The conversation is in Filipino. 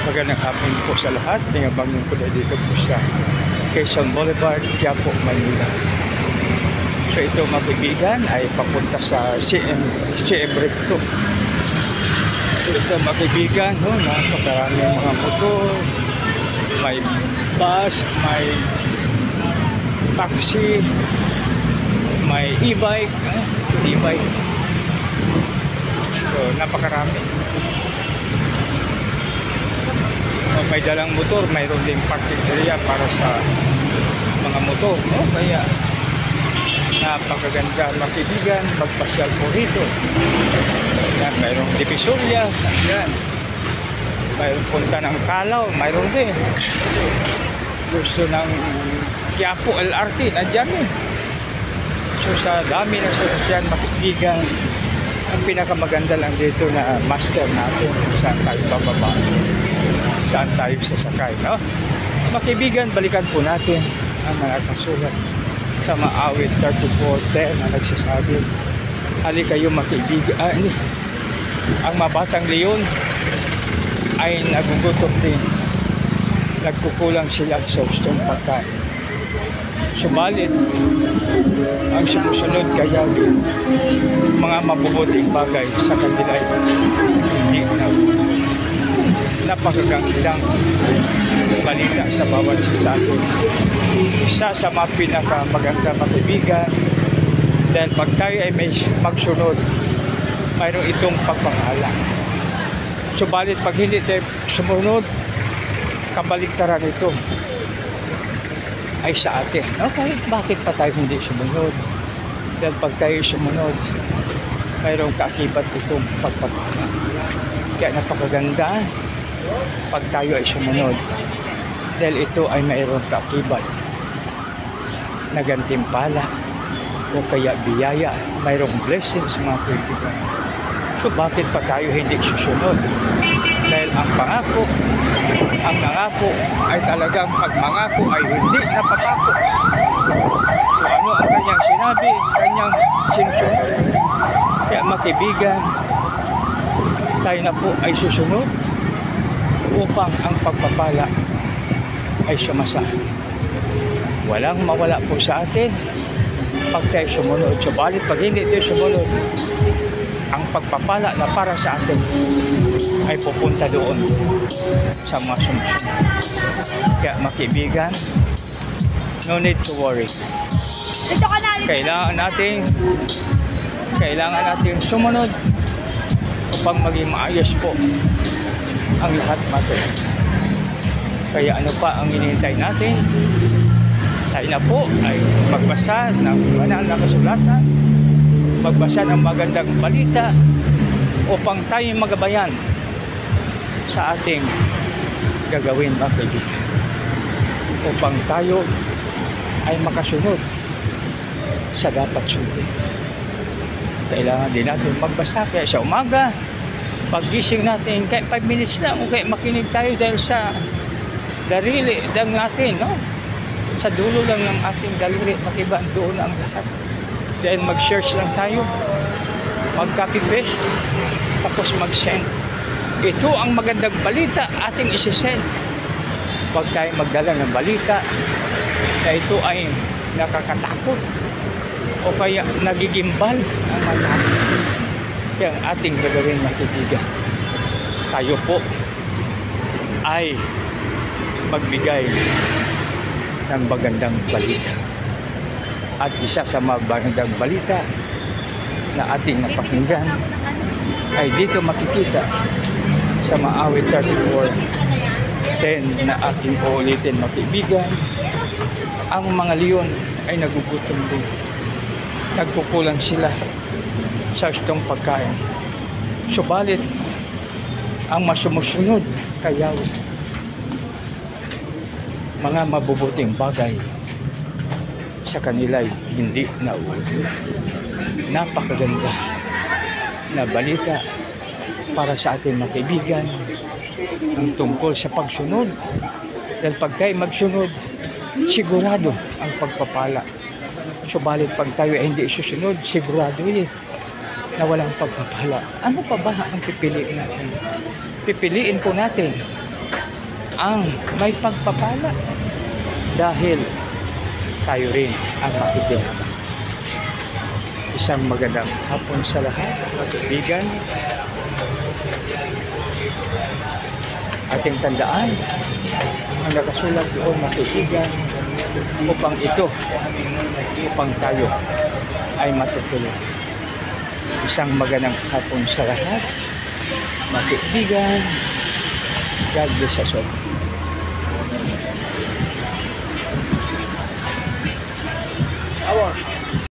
Magandang hapon po sa lahat. Nangabangin ko na dito po sa Quezon Boulevard, Quiapo, Manila. So ito mga kaibigan ay papunta sa CM Recto. Ito mga kaibigan, no, napakaraming mga motor, may bus, may taxi, may e-bike, so napakarami. May dalang motor, mayroon din parking area para sa mga motor, no? Kaya napakaganda mga kaibigan, magpasyal po rito. Yan, mayroong Divisoria, yan. Mayroong punta ng Calao, mayroon din. Gusto ng Quiapo LRT, nandiyan eh. So sa dami ng sasakyan mga kaibigan, ang pinakamaganda lang dito na master natin saan tayo bababa, saan tayo sasakay, no? Mga kaibigan, balikan po natin ang mga kasulat sa Maawit 34:10 na nagsasabi, hali kayo mga kaibigan, ang mabatang leon ay nagugutom din, nagkukulang sila sa gustong pagkain. Subalit ang sumusunod kaya mga mabubuting bagay sa kanila hindi na napakagandang balita sa bawat isa atin. Isa sa mga pinakamaganda mga kaibigan, dahil pag tayo ay may magsunod, mayroong itong pagpapala. Subalit pag hindi tayo sumunod, kabaliktaran ito ay sa atin. Okay, bakit pa tayo hindi sumunod? Dahil pag tayo sumunod, mayroong kaakibat itong pagpapala. Kaya napakaganda pag tayo ay sumunod, dahil ito ay mayroong kaakibat na gantimpala o kaya biyaya, mayroong blessings mga kaibigan. So bakit pa tayo hindi susunod? Dahil ang nangako ay talagang pagmangako ay hindi napapako. So ano ang kanyang sinabi, kanyang sinusunod. Kaya mga kaibigan, tayo na po ay susunod upang ang pagpapala ay sumasa. Walang mawala po sa atin pag tayo sumunod. Subalit pag hindi tayo sumunod, ang pagpapala na para sa atin ay pupunta doon sa mga sumusunod. Kaya mga kaibigan, no need to worry. Kailangan natin sumunod upang maging maayos po ang lahat natin. Kaya ano pa ang hinihintay natin? Tayo na po ay magbasa ng banal na kasulatan, magbasa ng magandang balita upang tayo magabayan sa ating gagawin mga kaibigan, upang tayo ay makasunod sa dapat sundin. Kailangan din natin magbasa. Kaya sa umaga, paggising natin, kahit 5 minutes lang, okay, makinig tayo dahil sa daliri lang natin, no? Sa dulo lang ng ating daliri, makibaan doon ang lahat. Dahil mag-search lang tayo, mag-copy paste, tapos mag-send. Ito ang magandang balita ating isi-send. Huwag tayo magdala ng balita na ito ay nakakatakot o kaya nagigimbal ang mga yung ating gagawin mga kaibigan. Tayo po ay magbigay ng magandang balita. At isa sa magandang balita na ating napakinggan ay dito makikita sa Maawit 34:10 na ating uulitin mga kaibigan. Ang mga leon ay nagugutom din, nagkukulang sila sa gustong pagkain. Subalit ang masumusunod kayaw, mga mabubuting bagay sa kanila'y hindi nauulit. Napakaganda na balita para sa ating mga kaibigan ang tungkol sa pagsunod. Dahil pag tayo magsunod, sigurado ang pagpapala. Subalit pag tayo ay hindi susunod, sigurado na walang pagpapala. Ano pa ba ang pipiliin natin? Pipiliin po natin ang may pagpapala dahil tayo rin ang makikinabang. Isang magandang hapon sa lahat, mga kaibigan. Ating tandaan ang nakasulat doon, mga kaibigan, upang tayo ay matutuloy. Isang magandang hapon sa lahat, mga kaibigan. God bless us all. Awa.